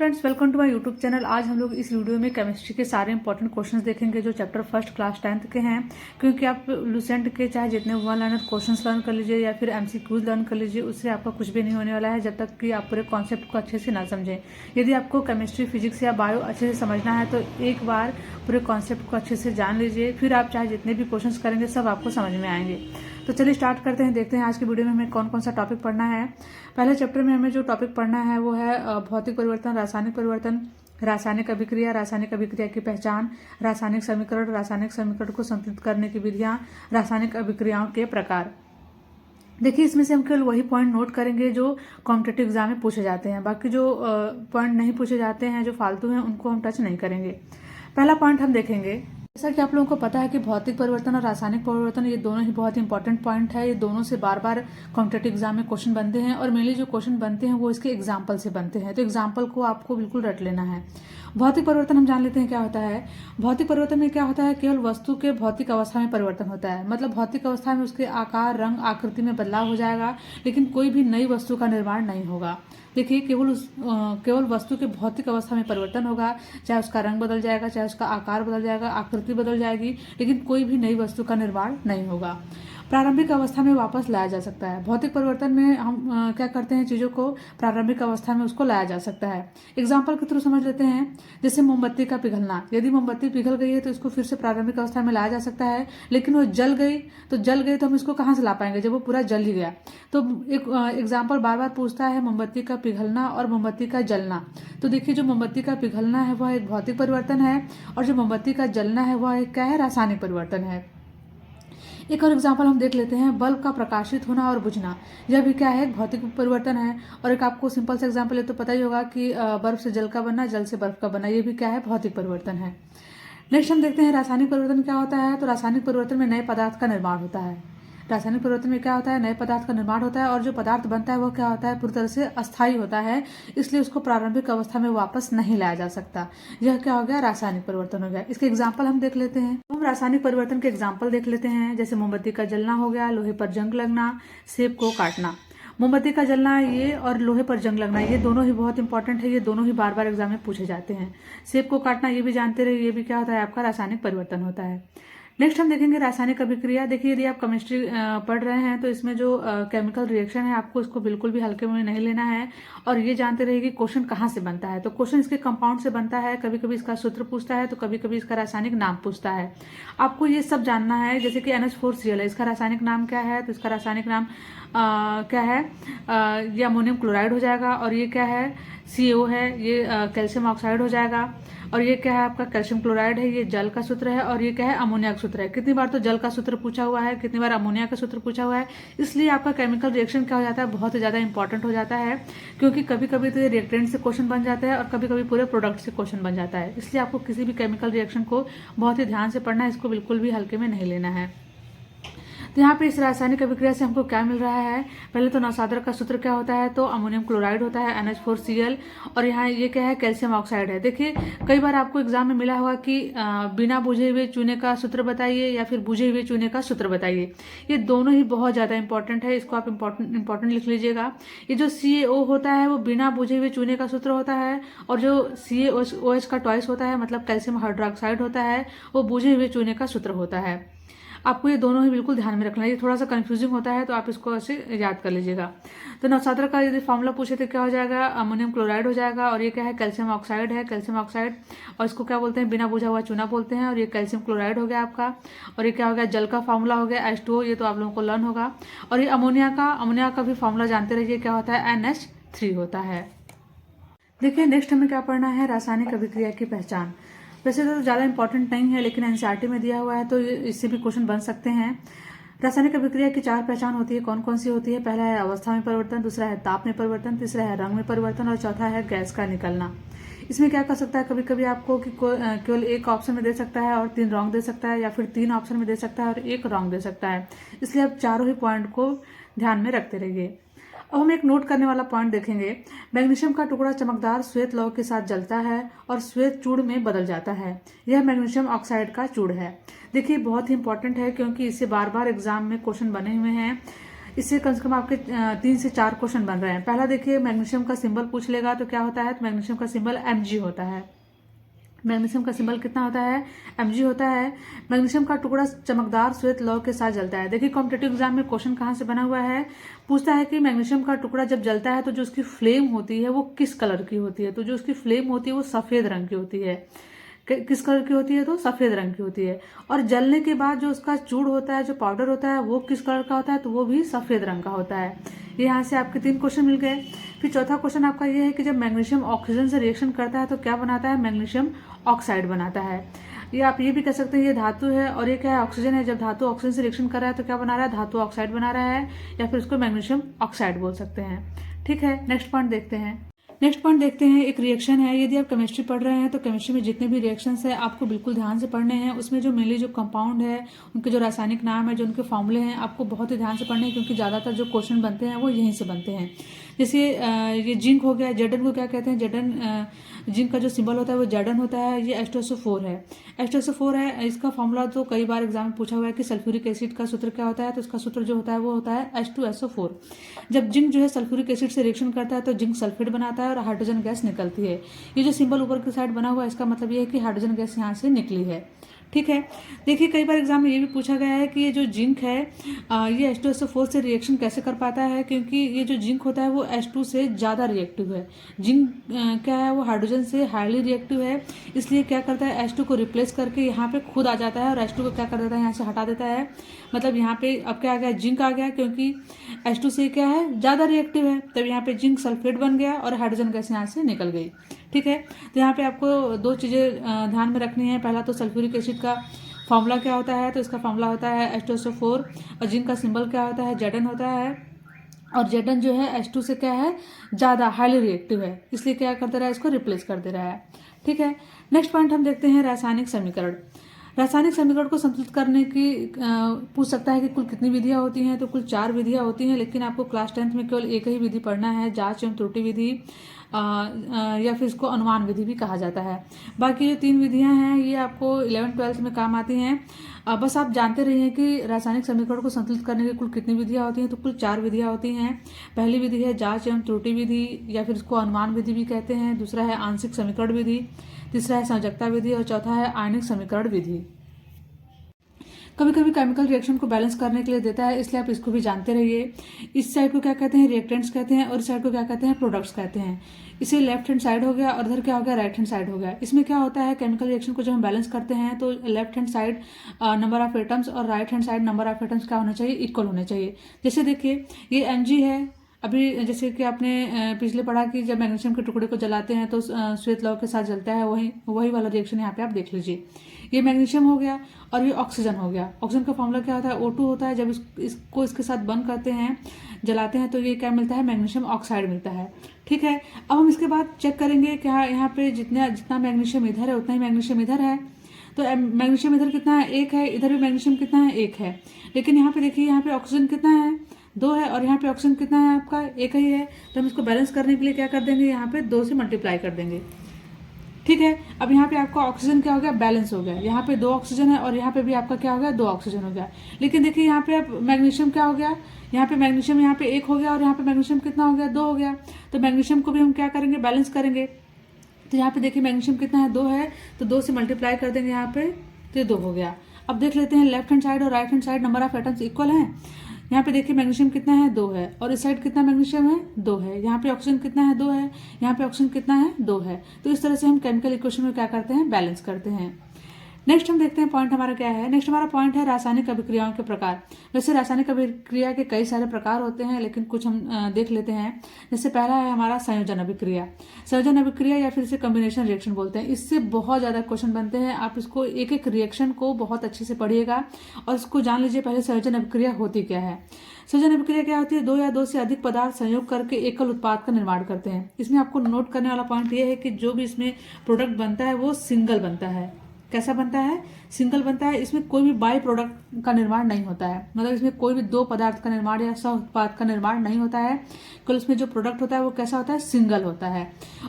Friends, welcome to my YouTube channel. आज हम लोग इस वीडियो में केमिस्ट्री के सारे इंपॉर्टेंट क्वेश्चंस देखेंगे जो चैप्टर फर्स्ट क्लास 10th के हैं। क्योंकि आप लुसेंट के चाहे जितने वन लाइनर क्वेश्चंस लर्न कर लीजिए या फिर एमसीक्यूज लर्न कर लीजिए, उससे आपका कुछ भी नहीं होने वाला है जब तक कि आप पूरे कॉन्सेप्ट को अच्छे से ना समझें। यदि आपको केमिस्ट्री, फिजिक्स या बायो अच्छे से समझना है तो एक बार पूरे कॉन्सेप्ट को अच्छे से जान लीजिए, फिर आप चाहे जितने भी क्वेश्चंस करेंगे सब आपको समझ में आएंगे। तो चलिए स्टार्ट करते हैं, देखते हैं आज की वीडियो में हमें कौन कौन सा टॉपिक पढ़ना है। पहले चैप्टर में हमें जो टॉपिक पढ़ना है वो है भौतिक परिवर्तन, रासायनिक परिवर्तन, रासायनिक अभिक्रिया की पहचान, रासायनिक समीकरण को संतुलित करने की विधियां, रासायनिक अभिक्रियाओं के प्रकार। देखिए, इसमें से हम केवल वही पॉइंट नोट करेंगे जो कॉम्पिटिटिव एग्जाम में पूछे जाते हैं। बाकी जो पॉइंट नहीं पूछे जाते हैं, जो फालतू हैं, उनको हम टच नहीं करेंगे। पहला पॉइंट हम देखेंगे, जैसा कि आप लोगों को पता है कि भौतिक परिवर्तन और रासायनिक परिवर्तन ये दोनों ही बहुत इंपॉर्टेंट पॉइंट है। ये दोनों से बार बार कॉम्पिटिटिव एग्जाम में क्वेश्चन बनते हैं और मेनली जो क्वेश्चन बनते हैं वो इसके एग्जाम्पल से बनते हैं। तो एग्जाम्पल को आपको बिल्कुल रट लेना है। भौतिक परिवर्तन हम जान लेते हैं क्या होता है। भौतिक परिवर्तन में क्या होता है, केवल वस्तु के भौतिक अवस्था में परिवर्तन होता है। मतलब भौतिक अवस्था में उसके आकार, रंग, आकृति में बदलाव हो जाएगा, लेकिन कोई भी नई वस्तु का निर्माण नहीं होगा। देखिए, केवल वस्तु के भौतिक अवस्था में परिवर्तन होगा, चाहे उसका रंग बदल जाएगा, चाहे उसका आकार बदल जाएगा, आकृति बदल जाएगी, लेकिन कोई भी नई वस्तु का निर्माण नहीं होगा। प्रारंभिक अवस्था में वापस लाया जा सकता है। भौतिक परिवर्तन में हम क्या करते हैं, चीजों को प्रारंभिक अवस्था में उसको लाया जा सकता है। एग्जाम्पल के थ्रू समझ लेते हैं। जैसे मोमबत्ती का पिघलना, यदि मोमबत्ती पिघल गई है तो इसको फिर से प्रारंभिक अवस्था में लाया जा सकता है, लेकिन वो जल गई तो हम इसको कहाँ से ला पाएंगे जब वो पूरा जल ही गया। तो एक एग्जाम्पल बार बार पूछता है, मोमबत्ती का पिघलना और मोमबत्ती का जलना। तो देखिए, जो मोमबत्ती का पिघलना है वह एक भौतिक परिवर्तन है और जो मोमबत्ती का जलना है वह एक क्या है, रासायनिक परिवर्तन है। एक और एग्जाम्पल हम देख लेते हैं, बल्ब का प्रकाशित होना और बुझना। यह भी क्या है, एक भौतिक परिवर्तन है। और एक आपको सिंपल सा एग्जाम्पल है तो पता ही होगा कि बर्फ से जल का बनना, जल से बर्फ का बनना, ये भी क्या है, भौतिक परिवर्तन है। नेक्स्ट हम देखते हैं रासायनिक परिवर्तन क्या होता है। तो रासायनिक परिवर्तन में नए पदार्थ का निर्माण होता है। रासायनिक परिवर्तन में क्या होता है, नए पदार्थ का निर्माण होता है और जो पदार्थ बनता है वह क्या होता है, पूरी तरह से अस्थायी होता है, इसलिए उसको प्रारंभिक अवस्था में वापस नहीं लाया जा सकता। यह क्या हो गया, रासायनिक परिवर्तन हो गया। इसके एग्जाम्पल हम देख लेते हैं। हम रासायनिक परिवर्तन के एग्जाम्पल देख लेते हैं। जैसे मोमबत्ती का जलना हो गया, लोहे पर जंग लगना, सेब को काटना। मोमबत्ती का जलना ये और लोहे पर जंग लगना, ये दोनों ही बहुत इंपॉर्टेंट है। ये दोनों ही बार बार एग्जाम में पूछे जाते हैं। सेब को काटना ये भी जानते रहे, ये भी क्या होता है, आपका रासायनिक परिवर्तन होता है। नेक्स्ट हम देखेंगे रासायनिक अभिक्रिया। देखिए, यदि आप केमिस्ट्री पढ़ रहे हैं तो इसमें जो केमिकल रिएक्शन है आपको इसको बिल्कुल भी हल्के में नहीं लेना है और ये जानते रहिए कि क्वेश्चन कहाँ से बनता है। तो क्वेश्चन इसके कंपाउंड से बनता है, कभी कभी इसका सूत्र पूछता है तो कभी कभी इसका रासायनिक नाम पूछता है। आपको ये सब जानना है। जैसे कि NH4Cl है, इसका रासायनिक नाम क्या है, तो इसका रासायनिक नाम क्या है, ये अमोनियम क्लोराइड हो जाएगा। और ये क्या है, CO है, ये कैल्शियम ऑक्साइड हो जाएगा। और ये क्या है, आपका कैल्शियम क्लोराइड है, ये जल का सूत्र है। और ये क्या है, अमोनिया का सूत्र है। कितनी बार तो जल का सूत्र पूछा हुआ है, कितनी बार अमोनिया का सूत्र पूछा हुआ है। इसलिए आपका केमिकल रिएक्शन क्या हो जाता है, बहुत ज्यादा इंपॉर्टेंट हो जाता है। क्योंकि कभी कभी तो ये रिएक्टेंट से क्वेश्चन बन जाता है और कभी कभी पूरे प्रोडक्ट से क्वेश्चन बन जाता है। इसलिए आपको किसी भी केमिकल रिएक्शन को बहुत ही ध्यान से पढ़ना है, इसको बिल्कुल भी हल्के में नहीं लेना है। तो यहाँ पे इस रासायनिक अभिक्रिया से हमको क्या मिल रहा है, पहले तो नौसादर का सूत्र क्या होता है, तो अमोनियम क्लोराइड होता है, NH4Cl। और यहाँ ये क्या है, कैल्शियम ऑक्साइड है। देखिए, कई बार आपको एग्जाम में मिला होगा कि बिना बुझे हुए चूने का सूत्र बताइए या फिर बुझे हुए चूने का सूत्र बताइए। ये दोनों ही बहुत ज्यादा इंपॉर्टेंट है, इसको आप इंपॉर्टेंट लिख लीजिएगा। ये जो CaO होता है वो बिना बुझे हुए चूने का सूत्र होता है, और जो CaOH का ट्वाइस होता है, मतलब कैल्शियम हाइड्रोक्साइड होता है, वो बुझे हुए चूने का सूत्र होता है। आपको ये दोनों ही बिल्कुल ध्यान में रखना है। ये थोड़ा सा कंफ्यूजिंग होता है तो आप इसको ऐसे याद कर लीजिएगा। तो नौसादर का यदि फॉर्मूला पूछे तो क्या हो जाएगा, अमोनियम क्लोराइड हो जाएगा। और ये क्या है, कैल्शियम ऑक्साइड है, कैल्शियम ऑक्साइड। और इसको क्या बोलते हैं, बिना बुझा हुआ चूना बोलते हैं। और ये कैल्शियम क्लोराइड हो गया आपका। और ये क्या हो गया, जल का फॉर्मूला हो गया H2O, ये तो आप लोगों को लर्न होगा। और ये अमोनिया का भी फॉर्मूला जानते रहिए, क्या होता है, NH3 होता है। देखिए, नेक्स्ट हमें क्या पढ़ना है, रासायनिक अभिक्रिया की पहचान। वैसे तो ज़्यादा इंपॉर्टेंट नहीं है, लेकिन NCERT में दिया हुआ है तो इससे भी क्वेश्चन बन सकते हैं। रासायनिक अभिक्रिया की 4 पहचान होती है। कौन कौन सी होती है, पहला है अवस्था में परिवर्तन, दूसरा है ताप में परिवर्तन, तीसरा है रंग में परिवर्तन और चौथा है गैस का निकलना। इसमें क्या कर सकता है, कभी कभी आपको कि केवल एक ऑप्शन में दे सकता है और 3 रॉन्ग दे सकता है, या फिर 3 ऑप्शन में दे सकता है और 1 रॉन्ग दे सकता है। इसलिए आप चारों ही पॉइंट को ध्यान में रखते रहिए। अब हम एक नोट करने वाला पॉइंट देखेंगे। मैग्नीशियम का टुकड़ा चमकदार श्वेत लौह के साथ जलता है और श्वेत चूड़ में बदल जाता है। यह मैग्नीशियम ऑक्साइड का चूड़ है। देखिए, बहुत ही इंपॉर्टेंट है क्योंकि इससे बार बार एग्जाम में क्वेश्चन बने हुए हैं। इससे कम से कम आपके 3 से 4 क्वेश्चन बन रहे हैं। पहला देखिए, मैग्नीशियम का सिंबल पूछ लेगा तो क्या होता है, तो मैग्नीशियम का सिंबल Mg होता है। मैग्नीशियम का सिंबल कितना होता है, Mg होता है। मैग्नीशियम का टुकड़ा चमकदार श्वेत लौ के साथ जलता है। देखिए कॉम्पिटेटिव एग्जाम में क्वेश्चन कहाँ से बना हुआ है, पूछता है कि मैग्नीशियम का टुकड़ा जब जलता है तो जो उसकी फ्लेम होती है वो किस कलर की होती है, तो जो उसकी फ्लेम होती है वो सफेद रंग की होती है। किस कलर की होती है, तो सफेद रंग की होती है। और जलने के बाद जो उसका चूड़ होता है, जो पाउडर होता है, वो किस कलर का होता है, तो वो भी सफेद रंग का होता है। ये यहाँ से आपके 3 क्वेश्चन मिल गए। फिर चौथा क्वेश्चन आपका ये है कि जब मैग्नीशियम ऑक्सीजन से रिएक्शन करता है तो क्या बनाता है, मैग्नीशियम ऑक्साइड बनाता है। ये आप ये भी कह सकते हैं ये धातु है और ये क्या है, ऑक्सीजन है। जब धातु ऑक्सीजन से रिएक्शन कर रहा है तो क्या बना रहा है, धातु ऑक्साइड बना रहा है, या फिर उसको मैग्नीशियम ऑक्साइड बोल सकते हैं। ठीक है, नेक्स्ट पॉइंट देखते हैं। नेक्स्ट पॉइंट देखते हैं, एक रिएक्शन है। यदि आप केमिस्ट्री पढ़ रहे हैं तो केमिस्ट्री में जितने भी रिएक्शंस है आपको बिल्कुल ध्यान से पढ़ने हैं। उसमें जो मेनली जो कंपाउंड है, उनके जो रासायनिक नाम है, जो उनके फॉर्मूले हैं, आपको बहुत ही ध्यान से पढ़ने हैं, क्योंकि ज़्यादातर जो क्वेश्चन बनते हैं वो यहीं से बनते हैं। जैसे ये जिंक हो गया, जेडन को क्या कहते हैं, जेडन जिंक का जो सिंबल होता है वो जेडन होता है। ये H2SO4 है, H2SO4 है। इसका फॉर्मूला तो कई बार एग्जाम में पूछा हुआ है कि सल्फ्यूरिक एसिड का सूत्र क्या होता है, तो इसका सूत्र जो होता है वो होता है H2SO4। जब जिंक जो है सल्फ्यूरिक एसिड से रिएक्शन करता है तो जिंक सल्फेट बनाता है और हाइड्रोजन गैस निकलती है। ये जो सिंबल ऊपर की साइड बना हुआ है इसका मतलब ये है कि हाइड्रोजन गैस यहाँ से निकली है। ठीक है, देखिए कई बार एग्जाम में ये भी पूछा गया है कि ये जो जिंक है ये H2SO4 से रिएक्शन कैसे कर पाता है, क्योंकि ये जो जिंक होता है वो H2 से ज़्यादा रिएक्टिव है। जिंक क्या है, वो हाइड्रोजन से हाईली रिएक्टिव है, इसलिए क्या करता है, H2 को रिप्लेस करके यहाँ पे खुद आ जाता है और H2 को क्या कर देता है, यहाँ से हटा देता है। मतलब यहाँ पे अब क्या आ गया, जिंक आ गया, क्योंकि H2 से क्या है, ज़्यादा रिएक्टिव है, तब यहाँ पे जिंक सल्फेट बन गया और हाइड्रोजन गैस यहाँ से निकल गई। ठीक है, तो यहाँ पे आपको 2 चीज़ें ध्यान में रखनी है। पहला तो सल्फ्यूरिक एसिड का फॉर्मूला क्या होता है, तो इसका फॉर्मूला होता है H2SO4, और जिंक का सिंबल क्या होता है, जेडन होता है। और जेडन जो है H2 से क्या है, ज़्यादा हाईली रिएक्टिव है, इसलिए क्या कर दे रहा है, इसको रिप्लेस कर दे रहा है। ठीक है, नेक्स्ट पॉइंट हम देखते हैं, रासायनिक समीकरण। रासायनिक समीकरण को संतुलित करने की पूछ सकता है कि कुल कितनी विधियां होती हैं, तो कुल 4 विधियां होती हैं, लेकिन आपको क्लास 10th में केवल एक ही विधि पढ़ना है, जांच एवं त्रुटि विधि, या फिर इसको अनुमान विधि भी कहा जाता है। बाकी जो 3 विधियां हैं ये आपको 11th-12th में काम आती हैं। बस आप जानते रहिए कि रासायनिक समीकरण को संतुलित करने की कुल कितनी विधियां होती हैं, तो कुल 4 विधियां होती हैं। पहली विधि है जांच एवं त्रुटि विधि, या फिर इसको अनुमान विधि भी कहते हैं। दूसरा है आंशिक समीकरण विधि, तीसरा है संयोजकता विधि, और चौथा है आयनिक समीकरण विधि। कभी कभी केमिकल रिएक्शन को बैलेंस करने के लिए देता है, इसलिए आप इसको भी जानते रहिए। इस साइड को क्या कहते हैं, रिएक्टेंट्स कहते हैं, और इस साइड को क्या कहते हैं, प्रोडक्ट्स कहते हैं। इसे लेफ्ट हैंड साइड हो गया और इधर क्या हो गया, राइट हैंड साइड हो गया। इसमें क्या होता है, केमिकल रिएक्शन को जब हम बैलेंस करते हैं तो left hand side number of atoms और right hand side number of atoms क्या होना चाहिए, इक्वल होने चाहिए। जैसे देखिए ये Mg है, अभी जैसे कि आपने पिछले पढ़ा कि जब मैग्नीशियम के टुकड़े को जलाते हैं तो श्वेत लौ के साथ जलता है, वही वाला रिएक्शन यहाँ पे आप देख लीजिए। ये मैग्नीशियम हो गया और ये ऑक्सीजन हो गया। ऑक्सीजन का फॉर्मूला क्या होता है, O2 होता है। जब इसको इसके साथ बंद करते हैं, जलाते हैं, तो ये क्या मिलता है, मैग्नीशियम ऑक्साइड मिलता है। ठीक है, अब हम इसके बाद चेक करेंगे कि यहाँ पे जितना मैग्नीशियम इधर है उतना ही मैग्नीशियम इधर है। तो मैग्नीशियम इधर कितना है, 1 है, इधर भी मैग्नीशियम कितना है, 1 है। लेकिन यहाँ पे देखिए, यहाँ पे ऑक्सीजन कितना है, 2 है, और यहाँ पे ऑक्सीजन कितना है आपका, 1 ही है। तो हम इसको बैलेंस करने के लिए क्या कर देंगे, यहाँ पे 2 से मल्टीप्लाई कर देंगे। ठीक है, अब यहाँ पे आपका ऑक्सीजन क्या हो गया, बैलेंस हो गया। यहाँ पे 2 ऑक्सीजन है और यहाँ पे भी आपका क्या हो गया, 2 ऑक्सीजन हो गया। लेकिन देखिए यहाँ पे अब मैग्नीशियम क्या हो गया, यहाँ पे मैग्नीशियम यहाँ पे 1 हो गया और यहाँ पे मैग्नीशियम कितना हो गया, 2 हो गया। तो मैग्नीशियम को भी हम क्या करेंगे, बैलेंस करेंगे। तो यहाँ पे देखिए मैग्नीशियम कितना है, 2 है, तो 2 से मल्टीप्लाई कर देंगे यहाँ पे, तो ये 2 हो गया। अब देख लेते हैं लेफ्ट हैंड साइड और right hand side number of atoms equal हैं। यहाँ पे देखिए मैग्नीशियम कितना है, 2 है, और इस साइड कितना मैग्नीशियम है, 2 है। यहाँ पे ऑक्सीजन कितना है, 2 है, यहाँ पे ऑक्सीजन कितना है, 2 है। तो इस तरह से हम केमिकल इक्वेशन में क्या करते हैं, बैलेंस करते हैं। नेक्स्ट हम देखते हैं पॉइंट हमारा क्या है। नेक्स्ट हमारा पॉइंट है रासायनिक अभिक्रियाओं के प्रकार। वैसे रासायनिक अभिक्रिया के कई सारे प्रकार होते हैं, लेकिन कुछ हम देख लेते हैं। जैसे पहला है हमारा संयोजन अभिक्रिया। संयोजन अभिक्रिया या फिर इसे कॉम्बिनेशन रिएक्शन बोलते हैं। इससे बहुत ज्यादा क्वेश्चन बनते हैं। आप इसको एक एक रिएक्शन को बहुत अच्छे से पढ़िएगा और इसको जान लीजिए पहले संयोजन अभिक्रिया होती क्या है। संयोजन अभिक्रिया क्या होती है, 2 या 2 से अधिक पदार्थ संयोग करके एकल उत्पाद का निर्माण करते हैं। इसमें आपको नोट करने वाला पॉइंट ये है कि जो भी इसमें प्रोडक्ट बनता है वो सिंगल बनता है। कैसा बनता है, सिंगल बनता है। इसमें कोई भी बाई प्रोडक्ट का निर्माण नहीं होता है, मतलब इसमें कोई भी 2 पदार्थ का निर्माण या सह उत्पाद का निर्माण नहीं होता है। केवल इसमें जो प्रोडक्ट होता है वो कैसा होता है, सिंगल होता है।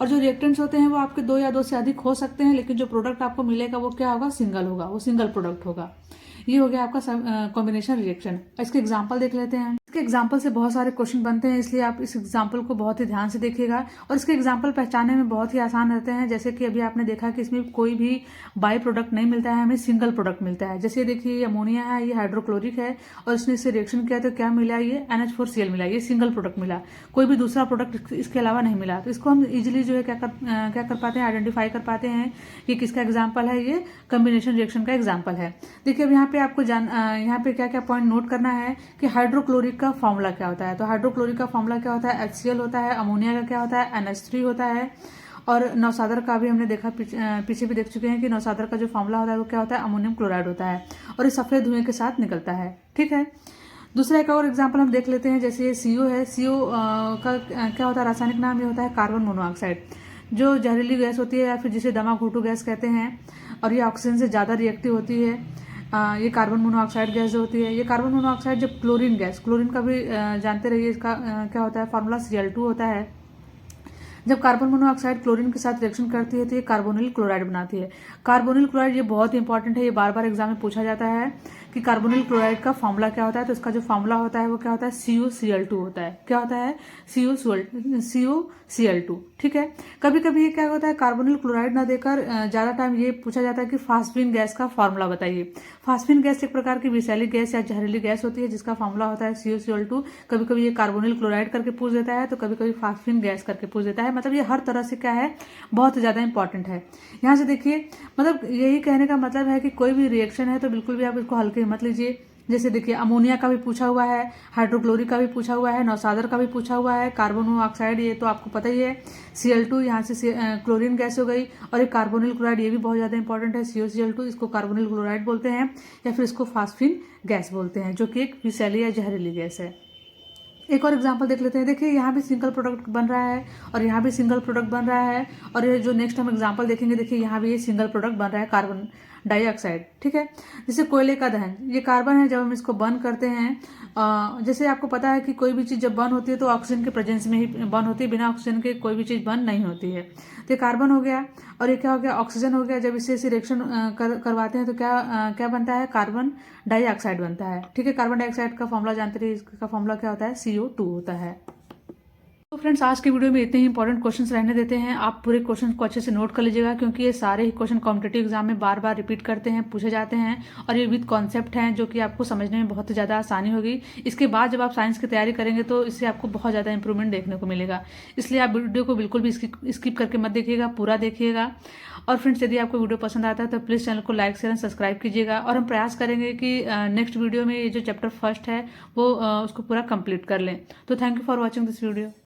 और जो रिएक्टेंट्स होते हैं वो आपके 2 या 2 से अधिक हो सकते हैं, लेकिन जो प्रोडक्ट आपको मिलेगा वो क्या होगा, सिंगल होगा, वो सिंगल प्रोडक्ट होगा। ये हो गया आपका कॉम्बिनेशन रिएक्शन। इसके एग्जाम्पल देख लेते हैं। इसके एग्जाम्पल से बहुत सारे क्वेश्चन बनते हैं, इसलिए आप इस एग्जाम्पल को बहुत ही ध्यान से देखिएगा। और इसके एग्जाम्पल पहचानने में बहुत ही आसान रहते हैं। जैसे कि अभी आपने देखा कि इसमें कोई भी बाई प्रोडक्ट नहीं मिलता है, हमें सिंगल प्रोडक्ट मिलता है। जैसे देखिए ये अमोनिया है, ये हाइड्रोक्लोरिक है और इसने इससे रिएक्शन किया तो क्या मिला, ये NH4Cl मिला, ये सिंगल प्रोडक्ट मिला, कोई भी दूसरा प्रोडक्ट इसके अलावा नहीं मिला। तो इसको हम इजिली जो है क्या कर पाते हैं, आइडेंटिफाई कर पाते हैं कि किसका एग्जाम्पल है, ये कम्बिनेशन रिएक्शन का एग्जाम्पल है। देखिए अब यहाँ पे आपको यहाँ पे क्या क्या पॉइंट नोट करना है कि हाइड्रोक्लोरिक का फॉर्मूला क्या होता है। तो हाइड्रोक्लोरिक का फॉर्मूला क्या होता है, HCl होता है। अमोनिया का क्या होता है, NH3 होता है। और नौसादर का भी हमने देखा, पीछे भी देख चुके हैं कि नौसादर का जो फॉर्मूला होता है वो क्या होता है, अमोनियम क्लोराइड होता है और ये सफेद धुएं के साथ निकलता है। ठीक है, दूसरा एक और एग्जाम्पल हम देख लेते हैं। जैसे ये CO है, CO का क्या होता है, रासायनिक नाम ये होता है कार्बन मोनोऑक्साइड, जो जहरीली गैस होती है या फिर जिसे दमा घोटू गैस कहते हैं, और ये ऑक्सीजन से ज़्यादा रिएक्टिव होती है। ये कार्बन मोनोऑक्साइड गैस जो होती है, ये कार्बन मोनोऑक्साइड जब क्लोरीन गैस, क्लोरीन का भी जानते रहिए इसका क्या होता है, फार्मूला Cl2 होता है। जब कार्बन मोनोऑक्साइड क्लोरीन के साथ रिएक्शन करती है तो ये कार्बोनिल क्लोराइड बनाती है। कार्बोनिल क्लोराइड ये बहुत इंपॉर्टेंट है, ये बार बार एग्जाम में पूछा जाता है कि कार्बोनिल क्लोराइड का फॉर्मूला क्या होता है। तो इसका जो फॉर्मूला होता है वो क्या होता है, CuCl2 होता है। क्या होता है, CuCl2। ठीक है, कभी कभी ये क्या होता है, कार्बोनिल क्लोराइड ना देकर ज्यादा टाइम ये पूछा जाता है कि फास्फीन गैस का फॉर्मूला बताइए। फास्फीन गैस एक प्रकार की विषैली गैस या जहरीली गैस होती है जिसका फॉर्मूला होता है CuCl2। कभी कभी ये कार्बोनिल क्लोराइड करके पूछ देता है, तो कभी कभी फास्फीन गैस करके पूछ देता है। मतलब ये हर तरह से क्या है, बहुत ज्यादा इंपॉर्टेंट है। यहाँ से देखिए, मतलब यही कहने का मतलब है कि कोई भी रिएक्शन है तो बिल्कुल भी आप इसको हल्के मत लीजिए। जैसे देखिए अमोनिया का भी पूछा हुआ है, हाइड्रोक्लोरिक का भी पूछा हुआ है, नौसादर का भी पूछा हुआ है, कार्बन मोनोऑक्साइड ये तो आपको पता ही है, Cl2 यहाँ से क्लोरीन गैस हो गई, और एक कार्बोनिल क्लोराइड ये भी बहुत ज्यादा इंपॉर्टेंट है, CuCl2। इसको कार्बोनिल क्लोराइड बोलते हैं या फिर इसको फास्फीन गैस बोलते हैं, जो कि एक विषैली या जहरीली गैस है। एक और एग्जांपल देख लेते हैं। देखिए यहाँ भी सिंगल प्रोडक्ट बन रहा है और यहाँ भी सिंगल प्रोडक्ट बन रहा है, और ये जो नेक्स्ट हम एग्जांपल देखेंगे, देखिए यहाँ भी ये सिंगल प्रोडक्ट बन रहा है, कार्बन डाइऑक्साइड। ठीक है, जैसे कोयले का दहन, ये कार्बन है, जब हम इसको बर्न करते हैं, जैसे आपको पता है कि कोई भी चीज़ जब बर्न होती है तो ऑक्सीजन के प्रेजेंस में ही बर्न होती है, बिना ऑक्सीजन के कोई भी चीज़ बर्न नहीं होती है। तो ये कार्बन हो गया और ये क्या हो गया, ऑक्सीजन हो गया। जब इससे रिएक्शन करवाते हैं तो क्या बनता है, कार्बन डाइऑक्साइड बनता है। ठीक है, कार्बन डाइऑक्साइड का फॉर्मूला जानते रहिए, इसका फॉर्मूला क्या होता है, CO2 होता है। तो फ्रेंड्स आज के वीडियो में इतने ही इंपॉर्टेंट क्वेश्चंस रहने देते हैं। आप पूरे क्वेश्चन को अच्छे से नोट कर लीजिएगा, क्योंकि ये सारे ही क्वेश्चन कॉम्पिटेटिव एग्जाम में बार बार रिपीट करते हैं, पूछे जाते हैं, और ये विद कॉन्सेप्ट हैं जो कि आपको समझने में बहुत ज़्यादा आसानी होगी। इसके बाद जब आप साइंस की तैयारी करेंगे तो इससे आपको बहुत ज़्यादा इंप्रूवमेंट देखने को मिलेगा। इसलिए आप वीडियो को बिल्कुल भी स्किप करके मत देखिएगा, पूरा देखिएगा। और फ्रेंड्स यदि आपको वीडियो पसंद आता है तो प्लीज़ चैनल को लाइक शेयर एंड सब्सक्राइब कीजिएगा, और हम प्रयास करेंगे कि नेक्स्ट वीडियो में ये जो चैप्टर फर्स्ट है वो उसको पूरा कंप्लीट कर लें। तो thank you for watching this video.